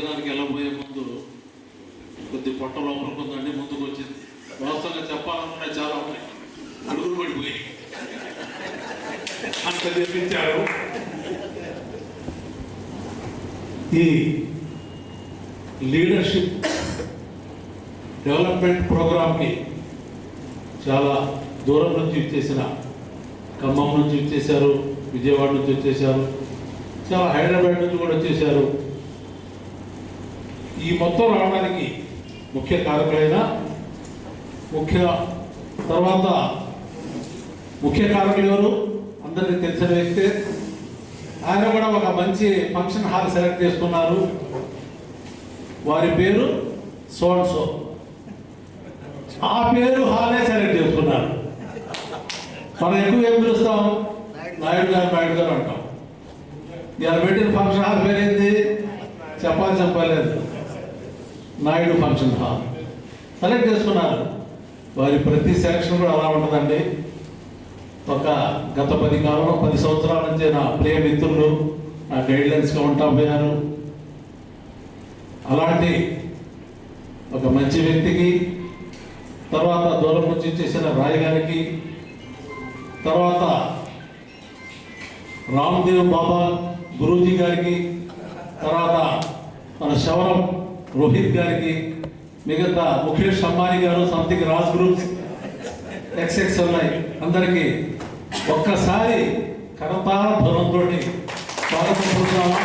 భోజనానికి వెళ్ళబోయే ముందు కొద్ది పొట్ట లోపలికి ఉందండి, ముందుకు వచ్చింది. వాస్తవంగా చెప్పాలనుకునే చాలా ఉన్నాయి, అడుగులు పడిపోయి అంత తెప్పించారు. ఈ లీడర్షిప్ డెవలప్మెంట్ ప్రోగ్రామ్కి చాలా దూరం నుంచి వచ్చేసిన, ఖమ్మం నుంచి వచ్చేసారు, విజయవాడ నుంచి వచ్చేసారు, చాలా హైదరాబాద్ నుంచి కూడా వచ్చేసారు. ఈ మొత్తం రావడానికి ముఖ్య కారకులైన ముఖ్య కారకులు ఎవరు అందరికీ తెలిసిన వ్యక్తే. ఆయన కూడా ఒక మంచి ఫంక్షన్ హాల్ సెలెక్ట్ చేసుకున్నారు. వారి పేరు సోన్సో, ఆ పేరు హాలే సెలెక్ట్ చేసుకున్నారు. మనం ఎక్కువ ఏం పిలుస్తాం, నాయుడు గారు అంటాం. ఇలా పెట్టిన ఫంక్షన్ హాల్ పేరేంది చెప్పలేదు, నాయుడు ఫంక్షన్ హాల్ సెలెక్ట్ చేసుకున్నారు. వారి ప్రతి సెలక్షన్ కూడా అలా ఉంటుందండి. ఒక గత 10 సంవత్సరాల నుంచి నా ప్రియ మిత్రులు నా గైడ్లైన్స్గా ఉంటా పోయారు. అలాంటి ఒక మంచి వ్యక్తికి, తర్వాత దూరం నుంచి చేసిన రాయ్ గారికి, తర్వాత రామ్దేవ్ బాబా గురూజీ గారికి, తర్వాత మన శవరం రోహిత్ గారికి, మిగతా ముఖేష్ అంబానీ గారు, సంథింగ్ రాజ్ గ్రూప్స్ XX ఉన్నాయి. అందరికీ ఒక్కసారి కరతాళ ధ్వనంతో స్వాగతం చూద్దామా?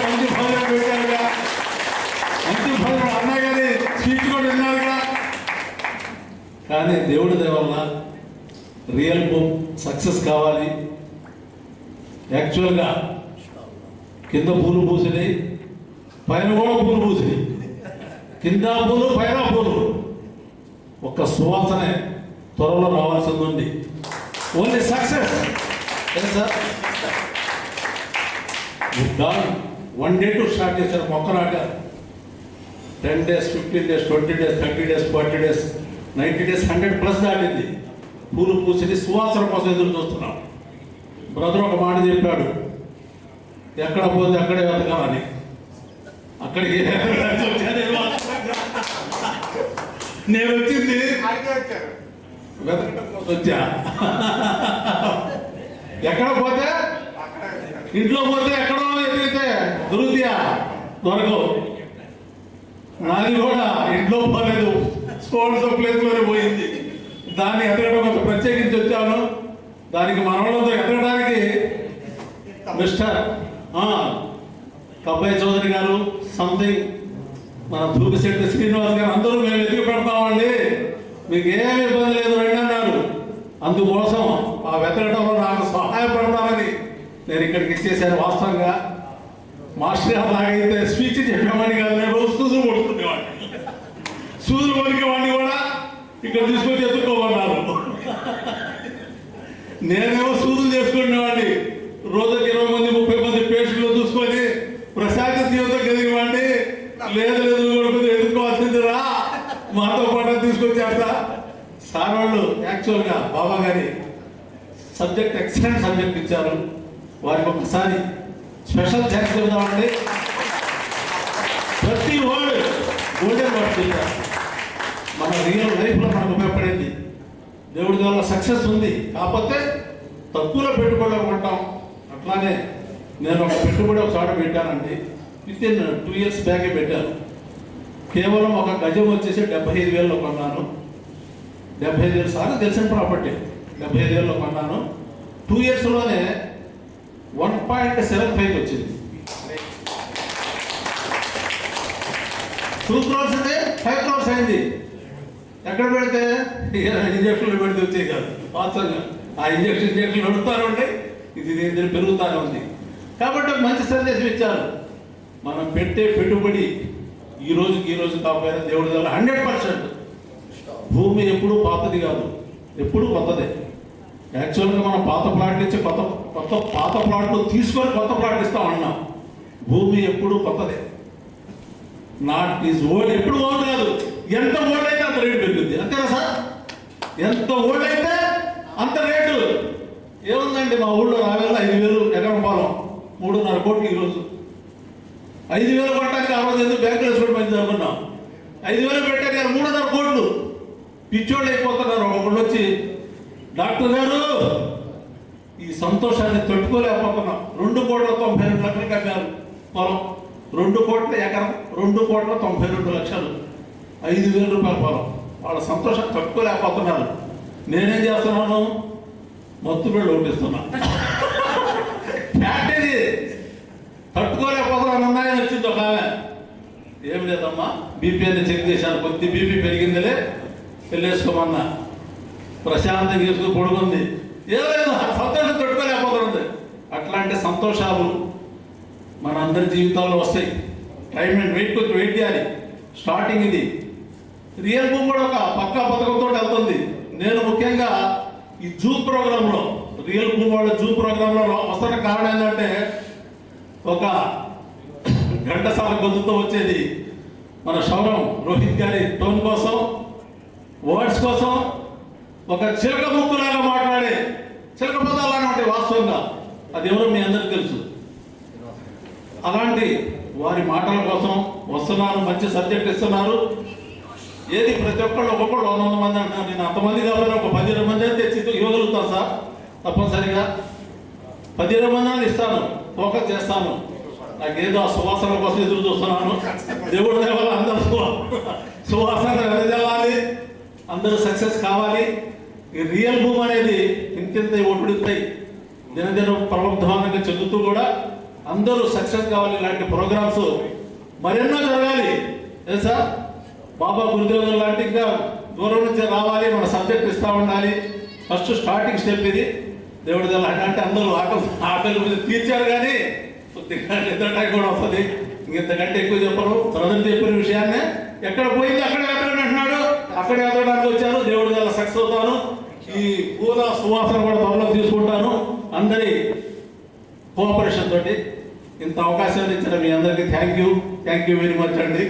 మంచి భోజనం పెట్టారుగా, మంచి భోజనం అన్నా కానీ స్వీట్ కూడా విన్నారుగా. కానీ దేవుడి దయ వల్ల రియల్ బుక్ సక్సెస్ కావాలి. యాక్చువల్గా కింద పూలు పూసినాయి, పైన కూడా పూలు పూసినాయి. కింద పూలు పైన పూలు, ఒక్క సువాసనే త్వరలో రావాల్సింది ఉంది. Only success sir. 1 day to start చేశారు మొక్క నాటారు. 10 days, 15 days, 20 days, 30 days, 40 days, 90 days, 100+ దాటింది. పూలు పూసి సువాసన కోసం ఎదురు చూస్తున్నాం. బ్రదర్ ఒక మాట చెప్పాడు, ఎక్కడ పోతే అక్కడే వెతకాలని. అక్కడికి నేను వచ్చింది వెతకడం కోసం వచ్చా. ఎక్కడ పోతే ఇంట్లో పోతే ఎక్కడో ఎదిగితే దొరుకుతాయా, దొరకవు. నాది కూడా ఇంట్లో పోలేదు, స్పోర్ట్స్ ప్లేస్లోనే పోయింది. దాన్ని ఎదగడం కొంచెం ప్రత్యేకించి వచ్చాను. దానికి మనవలతో ఎదగడానికి మిస్టర్ కబ్బాయి చౌదరి గారు, సంథింగ్ మన దూపిశెట్టి శ్రీనివాస్ గారు, అందరూ మేము ఎదుగు పెడతామండి, మీకు ఏమి ఇబ్బంది లేదు రండి అన్నారు. అందుకోసం ఆ వెతకడంలో నాకు సహాయపడతామని నేను ఇక్కడికి ఇచ్చేసాను. వాస్తవంగా మాస్టర్ గారు లాగైతే స్పీచ్ చెప్పామని కాదు, నేను రోజు సూదులు కొడుకునేవాడిని. సూదులు కొనికేవాడిని కూడా ఇక్కడ తీసుకొచ్చి ఎత్తుకోమన్నారు. నేనేమో సూదులు చేసుకునేవాడిని. రోజుకి 20 మంది 30 మంది పేషెంట్లు చూసుకొని ప్రశాంత జీవితం కలిగివ్వండి. లేదు కొడుకుని ఎదుర్కోవాల్సిందిరా, మాతో పాటు తీసుకొచ్చాక సార్ వాళ్ళు యాక్చువల్గా బాబా గారి సబ్జెక్ట్ ఎక్సలెంట్ సబ్జెక్ట్ ఇచ్చారు. వారికి ఒకసారి స్పెషల్ థ్యాంక్స్ చెబుదామండి. ప్రతి వర్డ్ గోల్డెన్ వర్డ్ చెప్పారు. మన రియల్ లైఫ్లో మనకు ఉపయోగపడేది. దేవుడి ద్వారా సక్సెస్ ఉంది, కాకపోతే తక్కువలో పెట్టుబడి ఉంటాం. అట్లానే నేను ఒక పెట్టుబడి ఒక చోట పెట్టానండి. వితిన్ 2 years బ్యాకే పెట్టాను. కేవలం ఒక గజం వచ్చేసి 75,000లో కొన్నాను. 75,000 సార్లు తెలిసిన ప్రాపర్టీ. 75,000లో కొన్నాను. 2 yearsలోనే 1.75 వచ్చింది. 2 crores అంటే 5 crores అయింది. ఎక్కడ పెడితే ఇంజక్షన్లు పెడితే వచ్చాయి కాదు. వాస్తవంగా ఆ ఇంజక్షన్లు నడుస్తూనే ఉంటాయి, ఇది పెరుగుతూనే ఉంది. కాబట్టి మంచి సందేశం ఇచ్చారు. మనం పెట్టే పెట్టుబడి ఈ రోజు కాకపోయినా దేవుడి దగ్గర 100%. భూమి ఎప్పుడూ పాతది కాదు, ఎప్పుడూ కొత్తదే. యాక్చువల్గా మనం పాత ప్లాట్లు ఇచ్చి పాత ప్లాట్లు తీసుకొని కొత్త ప్లాట్లు ఇస్తామన్నాం. భూమి ఎప్పుడూ కొత్తదే. నాట్ ఈజ్ ఓల్డ్, ఎప్పుడు ఓల్డ్ కాదు. ఎంత ఓల్డ్ అయితే అంత రేటు పెరుగుద్ది. అంతేనా సార్? ఎంత ఓల్డ్ అయితే అంత రేటు. ఏముందండి మా ఊళ్ళో రావేళ 5,000 ఎకరం పొలం 3.5 కోట్లు ఈరోజు. 5,000 కొట్టడానికి ఆ రోజు ఎందుకు బ్యాంకులో వేసుకోవడం మంచిది అనుకున్నాం. 5,000 పెట్టాక 3.5 కోట్లు. పిచ్చోళ్ళు అయిపోతున్నారు. ఒకళ్ళు వచ్చి డాక్టర్ గారు ఈ సంతోషాన్ని తట్టుకోలేకపోతున్నాం. 2,92,00,000 కట్టారు పొలం. 2 కోట్ల ఎకరం, 2,92,00,000, 5,000 రూపాయల పొలం. వాళ్ళ సంతోషం తట్టుకోలేకపోతున్నారు. నేనేం చేస్తున్నాను? మొత్తం బిడ్డ ఓటిస్తున్నా. ఫ్యాక్ట్ ఇది. తట్టుకోలేకపోతున్నాను అన్నాయని వచ్చింది ఒక ఆమె. ఏం లేదమ్మా, బీపీ అని చెక్ చేశాను, కొద్ది బీపీ పెరిగిందిలే, వెళ్ళేసుకోమన్నా. ప్రశాంతంగా చేసుకుని పొడుగుంది. ఏం లేదు, సంతోషం తట్టుకోలేకపోతుంది. అట్లాంటి సంతోషాలు మన అందరి జీవితాల్లో వస్తాయి. టైం అండ్ కొంచెం వెయిట్ చేయాలి. స్టార్టింగ్ ఇది. రియల్ భూమి కూడా ఒక పక్కా పథకంతో వెళ్తుంది. నేను ముఖ్యంగా ఈ జూమ్ ప్రోగ్రాంలో, రియల్ భూమి వాళ్ళ జూమ్ ప్రోగ్రాంలో వస్తున్న కారణం ఏంటంటే, ఒక ఘంటసాల గొంతుతో వచ్చేది మన శౌరం రోహిత్ గారి టోన్ కోసం, వర్డ్స్ కోసం, ఒక చిలక ముక్కులాగా మాట్లాడే చిలక పదాలానే ఉంటాయి వాస్తవంగా. అది ఎవరో మీ అందరికీ తెలుసు. అలాంటి వారి మాటల కోసం వస్తున్నారు, మంచి సబ్జెక్ట్ ఇస్తున్నారు. ఏది ప్రతి ఒక్కళ్ళు ఒక్కొక్కళ్ళు 100 మంది అంటున్నారు. నేను అంతమంది కాబట్టి ఒక 10-20 మంది అయితే తెచ్చి ఇవ్వగలుగుతాను సార్. తప్పనిసరిగా 10-20 మంది ఇస్తాను, ఫోకస్ చేస్తాను. నాకేదో ఆ సువాసన కోసం ఎదురు చూస్తున్నాను. దేవుడు దేవాలి, అందరూ సువాసన వెదజల్లాలి, అందరూ సక్సెస్ కావాలి. ఈ రియల్ భూమి అనేది ఇంకింత ఒడిపిడుతాయి. దినదిన ప్రబుద్ధమానంగా చెందుతూ కూడా అందరూ సక్సెస్ కావాలి. ఇలాంటి ప్రోగ్రామ్స్ మరెన్నో జరగాలి. తెలుసా, బాబా గురుదేవులు లాంటి ఇంకా దూరం నుంచి రావాలి. మన సబ్జెక్ట్ ఇస్తూ ఉండాలి. ఫస్ట్ స్టార్టింగ్ స్టెప్ ఇది. దేవుడి దగ్గర అంటే అందరూ ఆకలి మీద తీర్చారు, కానీ కొద్దిగా నిద్రటాయి కూడా వస్తుంది. ఇంతకంటే ఎక్కువ చెప్పరు. బ్రదర్ చెప్పిన విషయాన్నే ఎక్కడ పోయింది అక్కడే ఎత్తడానికి అంటున్నాడు. అక్కడే ఎత్తడానికి వచ్చాను. దేవుడి దగ్గర సక్సెస్ అవుతాను. ఈ పూల సువాసన కూడా త్వరలో తీసుకుంటాను. అందరి కోఆపరేషన్ తోటి ఇంత అవకాశాన్ని ఇచ్చిన మీ అందరికీ థ్యాంక్ యూ వెరీ మచ్ అండి.